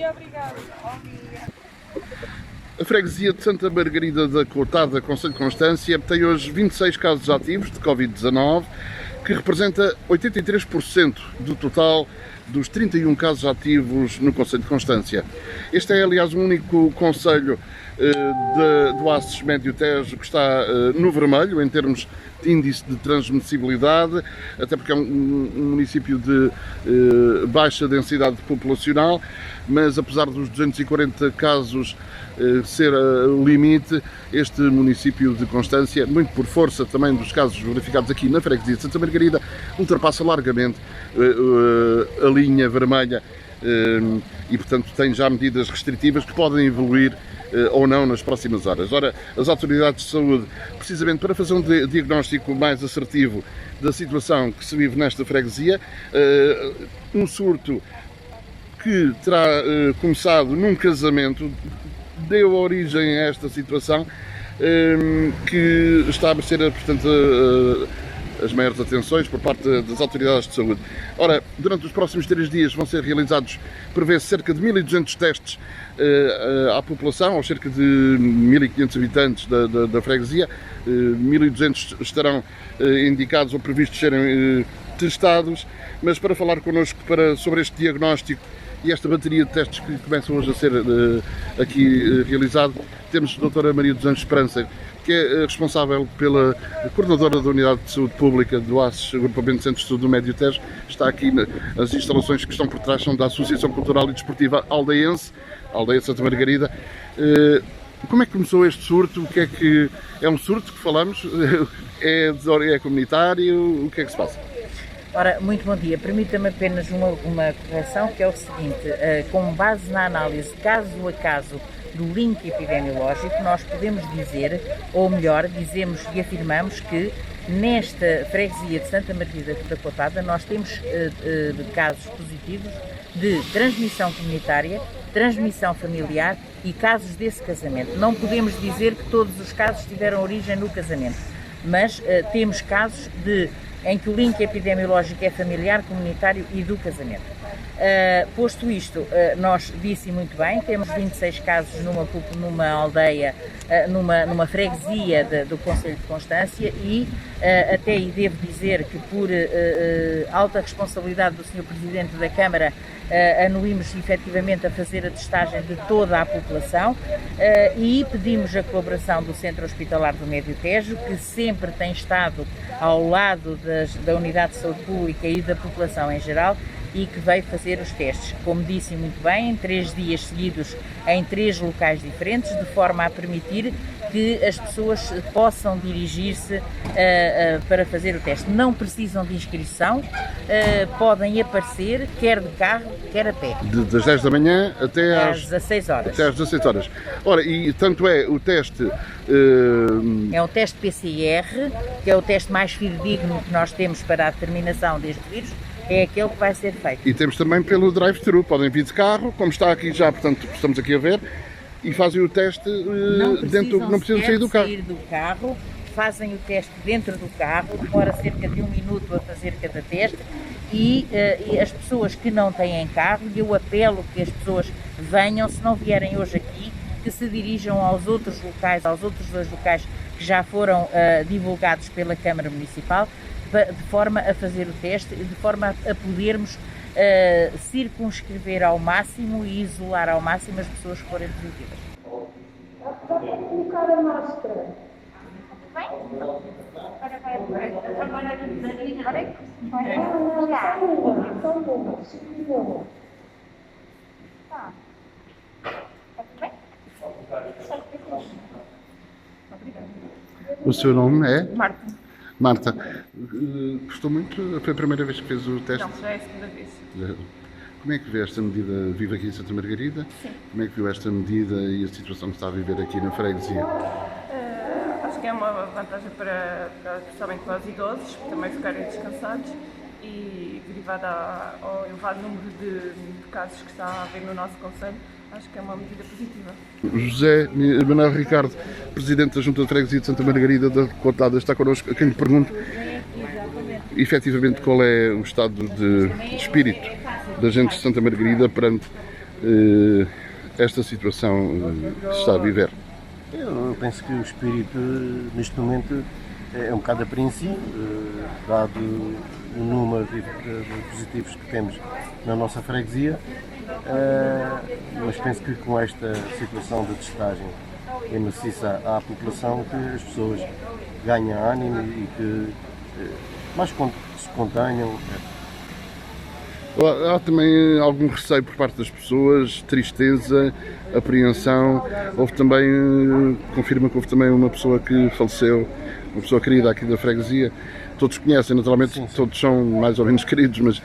dia, obrigado. A freguesia de Santa Margarida da Cotada, concelho de Constância, tem hoje 26 casos ativos de Covid-19, que representa 83% do total dos 31 casos ativos no concelho de Constância. Este é, aliás, o único concelho do Açores Médio Tejo que está no vermelho em termos de índice de transmissibilidade, até porque é um município de baixa densidade populacional, mas apesar dos 240 casos ser o limite, este município de Constância, muito por força também dos casos verificados aqui na freguesia de Santa Margarida, ultrapassa largamente a linha vermelha e, portanto, tem já medidas restritivas que podem evoluir ou não nas próximas horas. Ora, as autoridades de saúde, precisamente para fazer um diagnóstico mais assertivo da situação que se vive nesta freguesia, um surto que terá começado num casamento deu origem a esta situação que está a merecer, portanto, as maiores atenções por parte das autoridades de saúde. Ora, durante os próximos 3 dias vão ser realizados, prevê-se, cerca de 1.200 testes à população, aos cerca de 1.500 habitantes da freguesia. 1.200 estarão indicados ou previstos serem testados, mas para falar connosco sobre este diagnóstico e esta bateria de testes que começam hoje a ser aqui realizado, temos a doutora Maria dos Anjos Esperança, que é responsável pela coordenadora da Unidade de Saúde Pública do ACES, Agrupamento de Centros de Saúde do Médio Tejo. Está aqui nas instalações que estão por trás, são da Associação Cultural e Desportiva Aldeiense, Aldeia Santa Margarida. Como é que começou este surto? O que é que é um surto que falamos? É comunitário? O que é que se passa? Ora, muito bom dia. Permita-me apenas uma correção, que é o seguinte: com base na análise caso a caso do link epidemiológico, nós podemos dizer, ou melhor, dizemos e afirmamos que nesta freguesia de Santa Margarida da Cotada nós temos casos positivos de transmissão comunitária, transmissão familiar e casos desse casamento. Não podemos dizer que todos os casos tiveram origem no casamento, mas temos casos em que o link epidemiológico é familiar, comunitário e do casamento. Posto isto, nós disse muito bem, temos 26 casos numa aldeia, numa freguesia do concelho de Constância e até devo dizer que por alta responsabilidade do Sr. Presidente da Câmara anuímos efetivamente a fazer a testagem de toda a população e pedimos a colaboração do Centro Hospitalar do Médio Tejo, que sempre tem estado ao lado da Unidade de Saúde Pública e da população em geral, e que veio fazer os testes, como disse muito bem, em 3 dias seguidos em 3 locais diferentes, de forma a permitir que as pessoas possam dirigir-se para fazer o teste. Não precisam de inscrição, podem aparecer quer de carro, quer a pé. Das 10 da manhã até às 16 horas. Até às 17 horas. Ora, e tanto é o teste... É um teste PCR, que é o teste mais fidedigno que nós temos para a determinação deste vírus, é aquele que vai ser feito. E temos também pelo drive-thru, podem vir de carro, como está aqui já, portanto, estamos aqui a ver, e fazem o teste não precisam sair do carro. Fazem o teste dentro do carro, demora cerca de 1 minuto a fazer cada teste e as pessoas que não têm carro, eu apelo que as pessoas venham, se não vierem hoje aqui, que se dirijam aos outros 2 locais que já foram divulgados pela Câmara Municipal, de forma a fazer o teste, de forma a podermos circunscrever ao máximo e isolar ao máximo as pessoas que forem positivas. Dá para colocar a máscara. Bem? Agora vai Tá. Bem? Obrigada. O seu nome é? Marta. Marta. Gostou muito? Foi a primeira vez que fez o teste? Não, já é a segunda vez. Como é que vê esta medida? Vive aqui em Santa Margarida? Sim. Como é que viu esta medida e a situação que está a viver aqui na freguesia? Acho que é uma vantagem principalmente para os idosos, também ficarem descansados e derivada ao elevado número de casos que está a haver no nosso concelho, acho que é uma medida positiva. José Manuel Ricardo, Presidente da Junta de Freguesia de Santa Margarida da Cotada, está connosco, a quem lhe pergunto efetivamente qual é o estado de espírito da gente de Santa Margarida perante esta situação se está a viver? Eu penso que o espírito, neste momento, é um bocado apreensivo, dado o número de positivos que temos na nossa freguesia, mas penso que com esta situação de testagem é maciça à população, que as pessoas ganhem ânimo e que mais se contenham. Há também algum receio por parte das pessoas, tristeza, apreensão. Houve também, confirma que houve também uma pessoa que faleceu, uma pessoa querida aqui da freguesia. Todos conhecem, naturalmente, sim. Todos são mais ou menos queridos, mas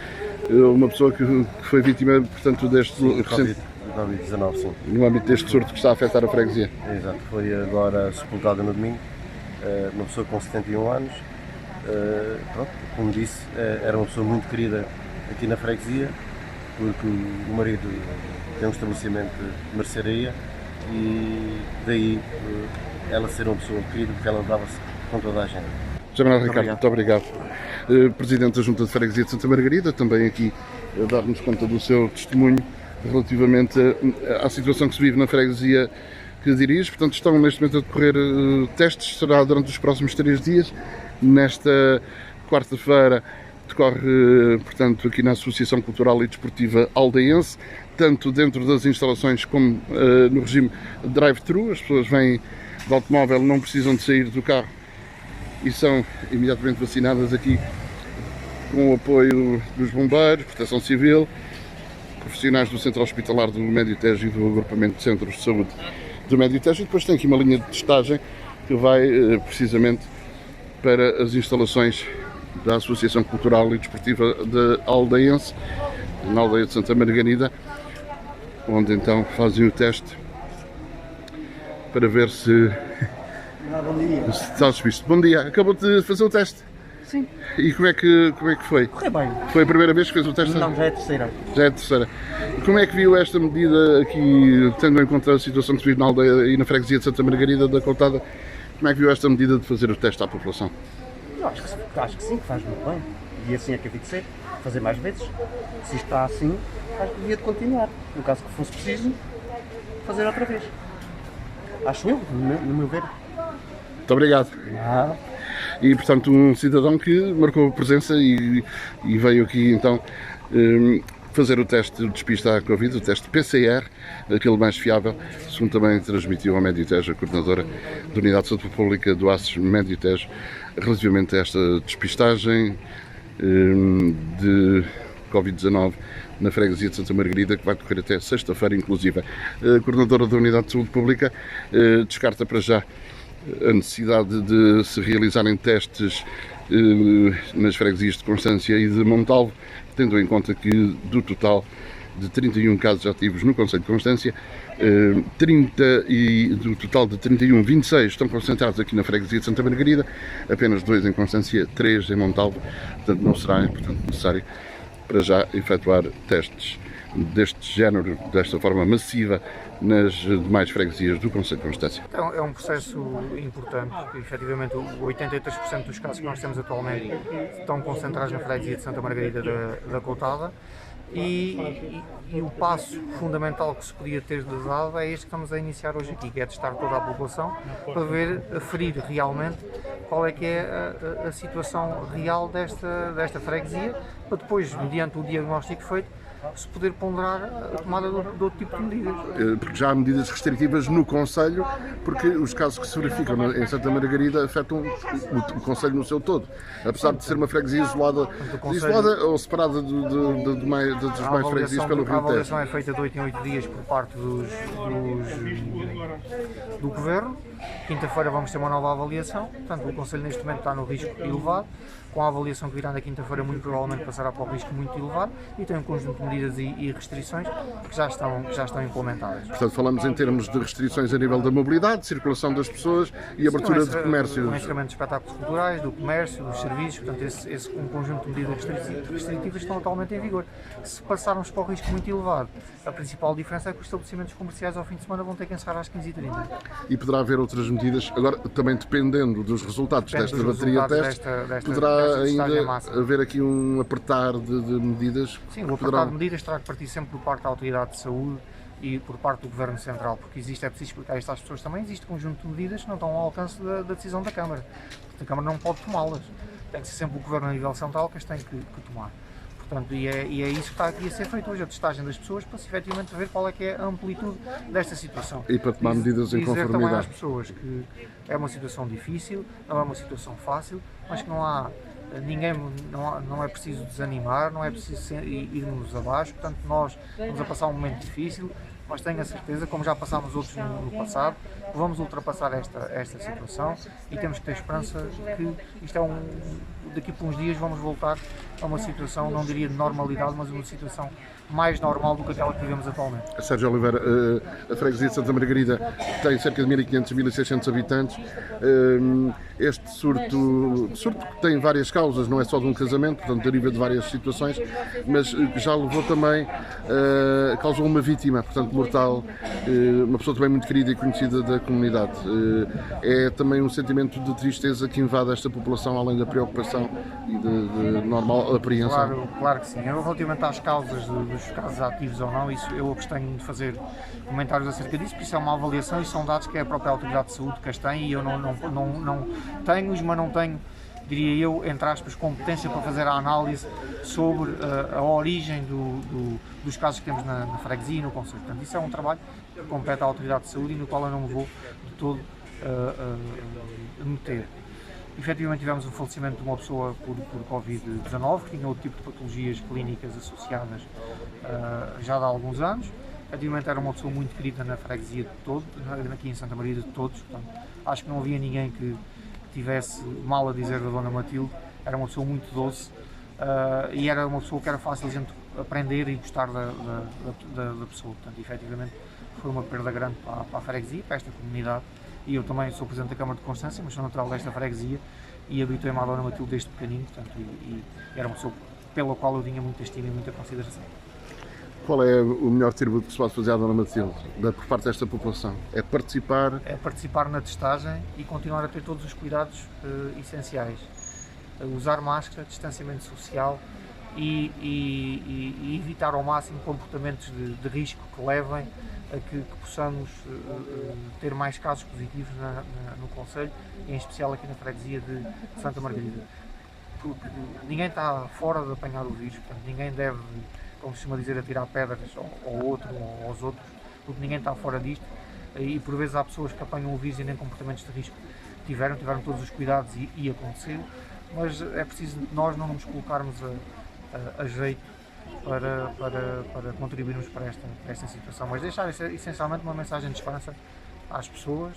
uma pessoa que foi vítima, portanto, deste Covid-19, sim. No âmbito deste surto que está a afetar a freguesia. Exato, foi agora sepultada no domingo, uma pessoa com 71 anos, pronto, como disse, era uma pessoa muito querida aqui na freguesia, porque o marido tem um estabelecimento de mercearia e daí ela ser uma pessoa querida, porque ela dava-se com toda a gente. José Manuel Ricardo, muito obrigado. Presidente da Junta de Freguesia de Santa Margarida, também aqui a dar-nos conta do seu testemunho relativamente à situação que se vive na freguesia que dirige. Portanto, estão neste momento a decorrer testes, será durante os próximos 3 dias. Nesta quarta-feira decorre, portanto, aqui na Associação Cultural e Desportiva Aldeense, tanto dentro das instalações como no regime drive-thru. As pessoas vêm de automóvel, não precisam de sair do carro e são imediatamente vacinadas aqui com o apoio dos bombeiros, Proteção Civil, profissionais do Centro Hospitalar do Médio Tejo e do Agrupamento de Centros de Saúde do Médio Tejo. E depois tem aqui uma linha de testagem que vai precisamente para as instalações da Associação Cultural e Desportiva de Aldeense, na aldeia de Santa Margarida, onde então fazem o teste para ver se está visto. Bom dia, acabou de fazer o teste? Sim. E como é que foi? Correu bem. Foi a primeira vez que fez o teste? Não, já é a terceira. Já é a terceira. E como é que viu esta medida aqui, tendo em conta a situação que se vive na aldeia e na freguesia de Santa Margarida da Coutada, como é que viu esta medida de fazer o teste à população? Eu acho que sim, que faz muito bem. E assim é que havia de ser, fazer mais vezes. Se isto está assim, devia de continuar. No caso que fosse preciso, fazer outra vez. Acho eu, no meu ver. Muito obrigado. E, portanto, um cidadão que marcou presença e veio aqui, então, fazer o teste de despista à Covid, o teste PCR, aquele mais fiável, segundo também transmitiu ao Médio Tejo a coordenadora da Unidade de Saúde Pública do ACES Médio Tejo, relativamente a esta despistagem de Covid-19 na freguesia de Santa Margarida, que vai decorrer até sexta-feira, inclusive. A coordenadora da Unidade de Saúde Pública descarta para já a necessidade de se realizarem testes nas freguesias de Constância e de Montalvo, tendo em conta que do total de 31 casos ativos no concelho de Constância, do total de 31, 26 estão concentrados aqui na freguesia de Santa Margarida, apenas 2 em Constância, 3 em Montalvo. Portanto, não será necessário para já efetuar testes deste género, desta forma massiva, nas demais freguesias do concelho de Constância. Então, é um processo importante, efetivamente 83% dos casos que nós temos atualmente estão concentrados na freguesia de Santa Margarida da Coutada e o passo fundamental que se podia ter dado é este que estamos a iniciar hoje aqui, que é testar toda a população para aferir realmente qual é que é a situação real desta freguesia, para depois, mediante o diagnóstico feito, se poder ponderar a tomada de outro tipo de medidas. Porque já há medidas restritivas no concelho, porque os casos que se verificam em Santa Margarida afetam o concelho no seu todo. Apesar de ser uma freguesia isolada ou separada das demais freguesias pelo Rio Tejo. A avaliação é feita de 8 em 8 dias por parte do Governo. Quinta-feira vamos ter uma nova avaliação. Portanto, o concelho neste momento está no risco elevado. Com a avaliação que virá na quinta-feira, muito provavelmente passará para o risco muito elevado e tem um conjunto de medidas e restrições que já estão implementadas. Portanto, falamos em termos de restrições a nível da mobilidade, circulação das pessoas e abertura de comércio. O encerramento de espetáculos culturais, do comércio, dos serviços, portanto, esse conjunto de medidas restritivas estão atualmente em vigor. Se passarmos para o risco muito elevado, a principal diferença é que os estabelecimentos comerciais ao fim de semana vão ter que encerrar às 15h30. E poderá haver outras medidas, agora também dependendo dos resultados desta bateria de teste, poderá ainda haver aqui um apertar de medidas. Sim, o apertar de medidas terá que partir sempre por parte da Autoridade de Saúde e por parte do Governo Central, porque existe, é preciso explicar isto às pessoas também, existe conjunto de medidas que não estão ao alcance da decisão da Câmara. A Câmara não pode tomá-las, tem que ser sempre o Governo a nível central que as tem que tomar. Portanto, e é isso que está aqui a ser feito hoje, a testagem das pessoas, para se efetivamente ver qual é que é a amplitude desta situação. E para tomar medidas em conformidade. Dizer também às conformidade. pessoas que é uma situação difícil, não é uma situação fácil, mas que não há ninguém, não é preciso desanimar, não é preciso irmos abaixo. Portanto, nós vamos a passar um momento difícil, mas tenho a certeza, como já passámos outros no passado, que vamos ultrapassar esta situação e temos que ter esperança que isto daqui por uns dias vamos voltar a uma situação, não diria de normalidade, mas uma situação mais normal do que aquela que vivemos atualmente. Sérgio Oliveira, a freguesia de Santa Margarida tem cerca de 1.500, 1.600 habitantes. Este surto que tem várias causas, não é só de um casamento, portanto deriva de várias situações, mas já levou também, causou uma vítima, portanto mortal, uma pessoa também muito querida e conhecida da comunidade. É também um sentimento de tristeza que invade esta população, além da preocupação e de normal apreensão. Claro que sim. Eu, relativamente às causas dos casos ativos ou não, isso eu abstenho de fazer comentários acerca disso, porque isso é uma avaliação e são dados que é a própria Autoridade de Saúde que as tem, e eu não tenho-os, mas não tenho, diria eu, entre aspas, competência para fazer a análise sobre a origem dos casos que temos na freguesia e no concelho. Portanto, isso é um trabalho que compete à Autoridade de Saúde e no qual eu não me vou de todo meter. Efetivamente tivemos o falecimento de uma pessoa por Covid-19, que tinha outro tipo de patologias clínicas associadas já há alguns anos. Efetivamente era uma pessoa muito querida na freguesia de todos, aqui em Santa Maria de todos. Portanto, acho que não havia ninguém que tivesse mal a dizer da Dona Matilde. Era uma pessoa muito doce e era uma pessoa que era fácil a gente aprender e gostar da pessoa. Portanto, efetivamente foi uma perda grande para a freguesia, para esta comunidade. E eu também sou Presidente da Câmara de Constância, mas sou natural desta freguesia e habituei-me à Dona Matilde desde pequenino, portanto, e era uma pessoa pela qual eu tinha muita estima e muita consideração. Qual é o melhor tributo que se pode fazer à Dona Matilde, por parte desta população? É participar? É participar na testagem e continuar a ter todos os cuidados essenciais. Usar máscara, distanciamento social e evitar ao máximo comportamentos de risco que levem a que possamos ter mais casos positivos no concelho, e em especial aqui na freguesia de Santa Margarida. Porque ninguém está fora de apanhar o vírus, portanto, ninguém deve, como se costuma dizer, atirar pedras ao outro ou aos outros, porque ninguém está fora disto, e por vezes há pessoas que apanham o vírus e nem comportamentos de risco tiveram todos os cuidados e aconteceu, mas é preciso nós não nos colocarmos a jeito para contribuirmos para esta situação, mas deixar essencialmente uma mensagem de esperança às pessoas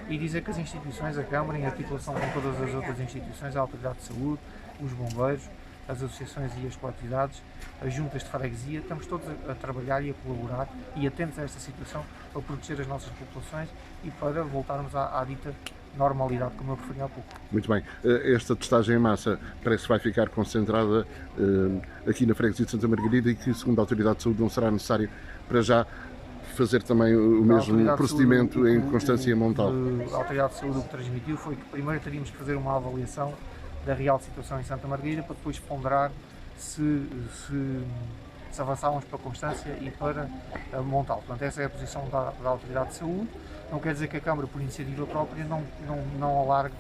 e dizer que as instituições, a Câmara, em articulação com todas as outras instituições, a Autoridade de Saúde, os bombeiros, as associações e as coletividades, as juntas de freguesia, estamos todos a trabalhar e a colaborar e atentos a esta situação para proteger as nossas populações e para voltarmos à dita normalidade, como eu referi há pouco. Muito bem. Esta testagem em massa parece que vai ficar concentrada aqui na freguesia de Santa Margarida e que, segundo a Autoridade de Saúde, não será necessário para já fazer também o mesmo procedimento em Constância e Montal. A Autoridade de Saúde o que transmitiu foi que primeiro teríamos que fazer uma avaliação da real situação em Santa Margarida para depois ponderar se avançávamos para Constância e para Montal. Portanto, essa é a posição da Autoridade de Saúde. Não quer dizer que a Câmara, por iniciativa própria, não alargue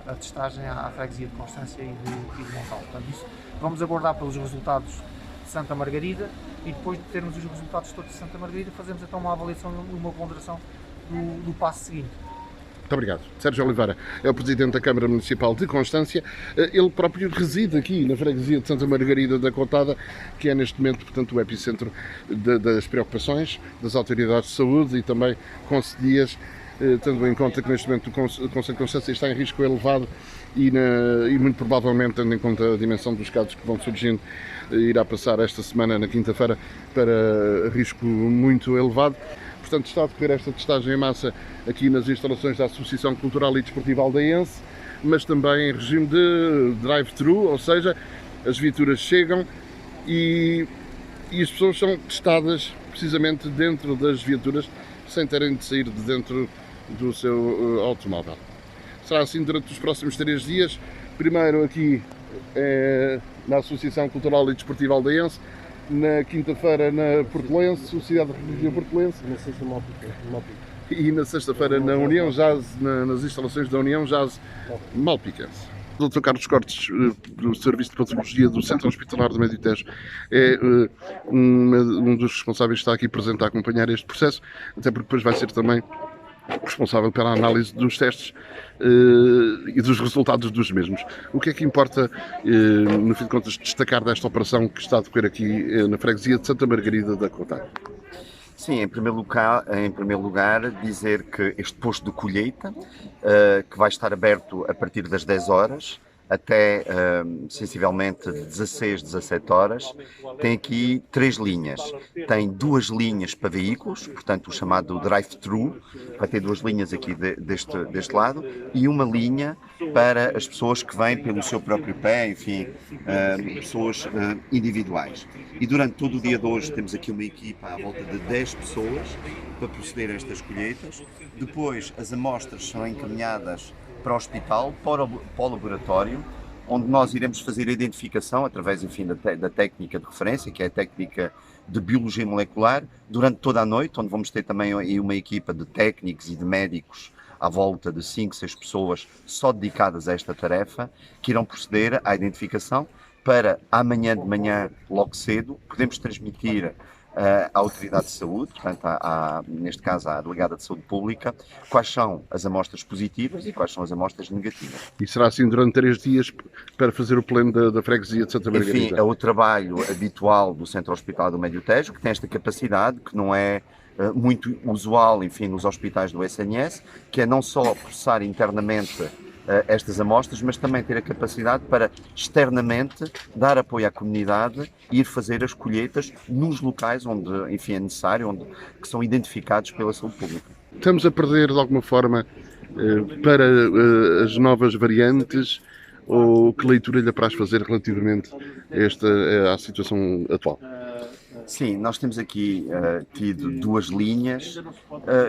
a testagem à freguesia de Constância e de Montal. Portanto, isso vamos abordar pelos resultados de Santa Margarida e depois de termos os resultados todos de Santa Margarida, fazemos então uma avaliação e uma ponderação do passo seguinte. Muito obrigado. Sérgio Oliveira é o Presidente da Câmara Municipal de Constância. Ele próprio reside aqui na freguesia de Santa Margarida da Cotada, que é neste momento, portanto, o epicentro das preocupações das autoridades de saúde e também concelhias, tendo em conta que neste momento o Concelho de Constância está em risco elevado e muito provavelmente, tendo em conta a dimensão dos casos que vão surgindo, irá passar esta semana, na quinta-feira, para risco muito elevado. Portanto, está a decorrer esta testagem em massa aqui nas instalações da Associação Cultural e Desportiva Aldeiense, mas também em regime de drive-thru, ou seja, as viaturas chegam e as pessoas são testadas precisamente dentro das viaturas, sem terem de sair de dentro do seu automóvel. Será assim durante os próximos 3 dias, primeiro aqui na Associação Cultural e Desportiva Aldeiense, na quinta-feira na Portelense, Sociedade de Radiologia Portelense. Na sexta Malpica. E na sexta-feira na União Jazz, nas instalações da União Jazz Malpiquense. O Dr. Carlos Cortes, do Serviço de Patologia do Centro Hospitalar do Médio Tejo, é um dos responsáveis que está aqui presente a acompanhar este processo, até porque depois vai ser também responsável pela análise dos testes e dos resultados dos mesmos. O que é que importa, no fim de contas, destacar desta operação que está a decorrer aqui na freguesia de Santa Margarida da Coutade? Sim, em primeiro lugar, dizer que este posto de colheita, que vai estar aberto a partir das 10 horas, até sensivelmente 16, 17 horas, tem aqui 3 linhas. Tem 2 linhas para veículos, portanto o chamado drive-thru, vai ter 2 linhas aqui deste lado, e uma linha para as pessoas que vêm pelo seu próprio pé, enfim, pessoas individuais. E durante todo o dia de hoje temos aqui uma equipa à volta de 10 pessoas para proceder a estas colheitas. Depois as amostras são encaminhadas para o hospital, para o laboratório, onde nós iremos fazer a identificação através, enfim, da técnica de referência, que é a técnica de biologia molecular, durante toda a noite, onde vamos ter também aí uma equipa de técnicos e de médicos à volta de 5, 6 pessoas só dedicadas a esta tarefa, que irão proceder à identificação para amanhã de manhã, logo cedo, podemos transmitir à Autoridade de Saúde, portanto, neste caso à Delegada de Saúde Pública, quais são as amostras positivas e quais são as amostras negativas. E será assim durante 3 dias para fazer o pleno da freguesia de Santa Margarida? Enfim, é o trabalho habitual do Centro Hospitalar do Médio Tejo, que tem esta capacidade, que não é muito usual, enfim, nos hospitais do SNS, que é não só processar internamente estas amostras, mas também ter a capacidade para externamente dar apoio à comunidade e ir fazer as colheitas nos locais onde, enfim, é necessário, que são identificados pela saúde pública. Estamos a perder de alguma forma para as novas variantes, ou que leitura lhe apraz fazer relativamente à situação atual? Sim, nós temos aqui tido 2 linhas,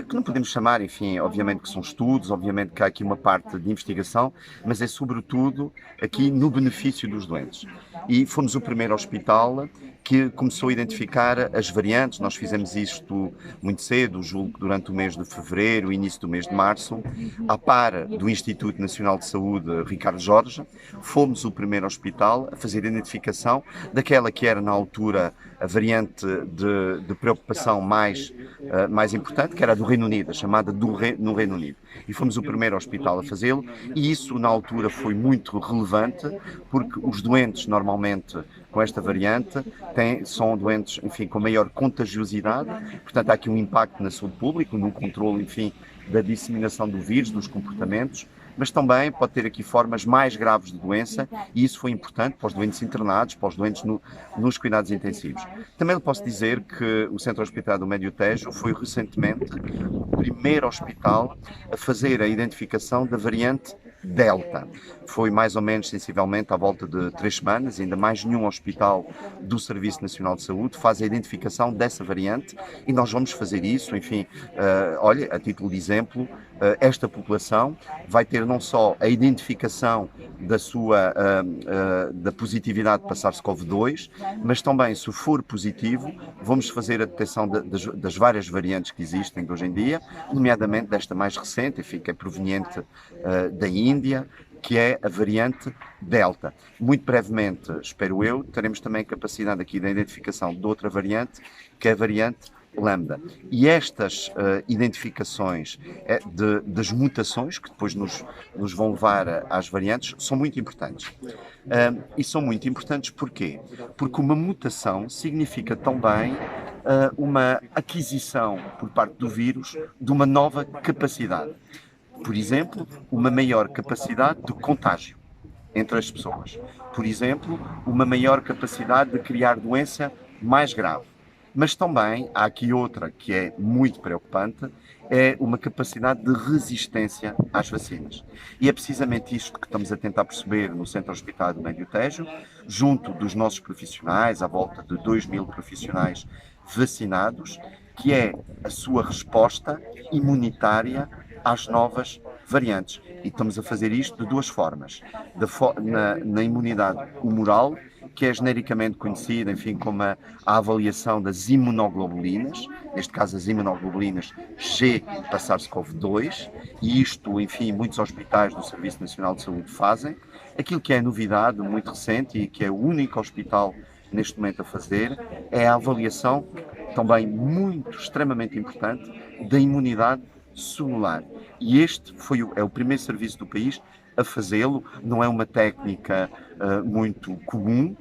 que não podemos chamar, enfim, obviamente que são estudos, obviamente que há aqui uma parte de investigação, mas é sobretudo aqui no benefício dos doentes. E fomos o primeiro hospital que começou a identificar as variantes. Nós fizemos isto muito cedo, julgo que durante o mês de fevereiro, início do mês de março, à par do Instituto Nacional de Saúde Ricardo Jorge. Fomos o primeiro hospital a fazer a identificação daquela que era na altura a variante de preocupação mais importante, que era a do Reino Unido, a chamada no Reino Unido. E fomos o primeiro hospital a fazê-lo, e isso na altura foi muito relevante, porque os doentes normalmente com esta variante são doentes, enfim, com maior contagiosidade, portanto há aqui um impacto na saúde pública, no controle, enfim, da disseminação do vírus, dos comportamentos, mas também pode ter aqui formas mais graves de doença, e isso foi importante para os doentes internados, para os doentes nos cuidados intensivos. Também lhe posso dizer que o Centro Hospitalar do Médio Tejo foi recentemente o primeiro hospital a fazer a identificação da variante Delta. Foi mais ou menos, sensivelmente, à volta de 3 semanas, ainda mais nenhum hospital do Serviço Nacional de Saúde faz a identificação dessa variante, e nós vamos fazer isso, enfim, olha, a título de exemplo, esta população vai ter não só a identificação da positividade para SARS-CoV-2, mas também, se for positivo, vamos fazer a detecção das várias variantes que existem hoje em dia, nomeadamente desta mais recente, enfim, que é proveniente da Índia, que é a variante Delta. Muito brevemente, espero eu, teremos também capacidade aqui da identificação de outra variante, que é a variante Lambda. E estas identificações das mutações, que depois nos vão levar às variantes, são muito importantes. E são muito importantes porquê? Porque uma mutação significa também uma aquisição por parte do vírus de uma nova capacidade. Por exemplo, uma maior capacidade de contágio entre as pessoas. Por exemplo, uma maior capacidade de criar doença mais grave. Mas também há aqui outra que é muito preocupante, é uma capacidade de resistência às vacinas. E é precisamente isto que estamos a tentar perceber no Centro Hospitalar do Médio Tejo, junto dos nossos profissionais, à volta de 2.000 profissionais vacinados, que é a sua resposta imunitária às novas variantes. E estamos a fazer isto de 2 formas. Na imunidade humoral, que é genericamente conhecida, enfim, como a avaliação das imunoglobulinas, neste caso as imunoglobulinas G para SARS-CoV-2, e isto, enfim, muitos hospitais do Serviço Nacional de Saúde fazem. Aquilo que é novidade, muito recente, e que é o único hospital neste momento a fazer, é a avaliação, também extremamente importante, da imunidade celular. E este é o primeiro serviço do país a fazê-lo. Não é uma técnica muito comum,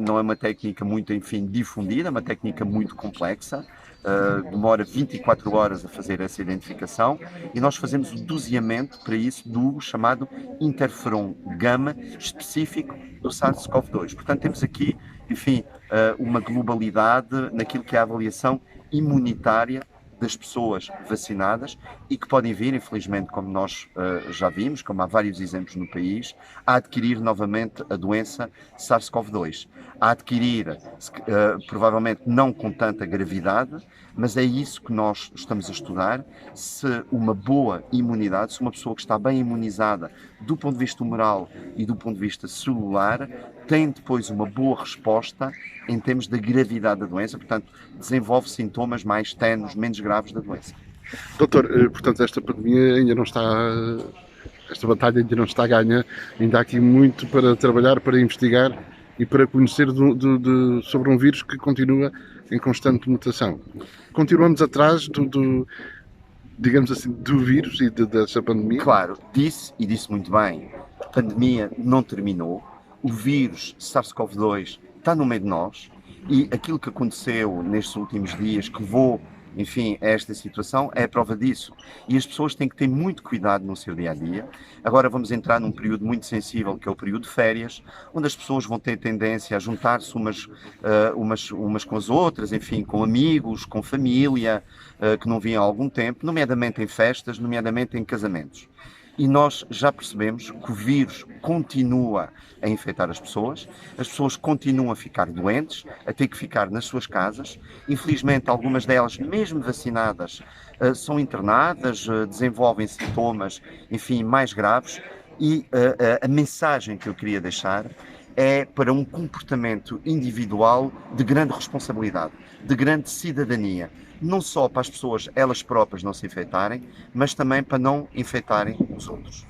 não é uma técnica muito, enfim, difundida, é uma técnica muito complexa. Demora 24 horas a fazer essa identificação e nós fazemos o doseamento para isso do chamado interferon gama específico do SARS-CoV-2. Portanto, temos aqui, enfim, uma globalidade naquilo que é a avaliação imunitária das pessoas vacinadas e que podem vir, infelizmente, como nós já vimos, como há vários exemplos no país, a adquirir novamente a doença SARS-CoV-2. A adquirir, provavelmente não com tanta gravidade, mas é isso que nós estamos a estudar, se uma boa imunidade, se uma pessoa que está bem imunizada do ponto de vista humoral e do ponto de vista celular, tem depois uma boa resposta em termos da gravidade da doença, portanto, desenvolve sintomas mais tenues, menos graves da doença. Doutor, portanto, esta pandemia ainda não está, esta batalha ainda não está ganha, ainda há aqui muito para trabalhar, para investigar e para conhecer sobre um vírus que continua em constante mutação. Continuamos atrás digamos assim, do vírus e dessa pandemia? Claro, disse muito bem, a pandemia não terminou, o vírus SARS-CoV-2 está no meio de nós e aquilo que aconteceu nestes últimos dias que levou, enfim, a esta situação é a prova disso. E as pessoas têm que ter muito cuidado no seu dia-a-dia. Agora vamos entrar num período muito sensível, que é o período de férias, onde as pessoas vão ter tendência a juntar-se umas com as outras, enfim, com amigos, com família, que não viam há algum tempo, nomeadamente em festas, nomeadamente em casamentos. E nós já percebemos que o vírus continua a infectar as pessoas continuam a ficar doentes, a ter que ficar nas suas casas. Infelizmente, algumas delas, mesmo vacinadas, são internadas, desenvolvem sintomas, enfim, mais graves. E a mensagem que eu queria deixar é para um comportamento individual de grande responsabilidade, de grande cidadania. Não só para as pessoas elas próprias não se infectarem, mas também para não infectarem os outros.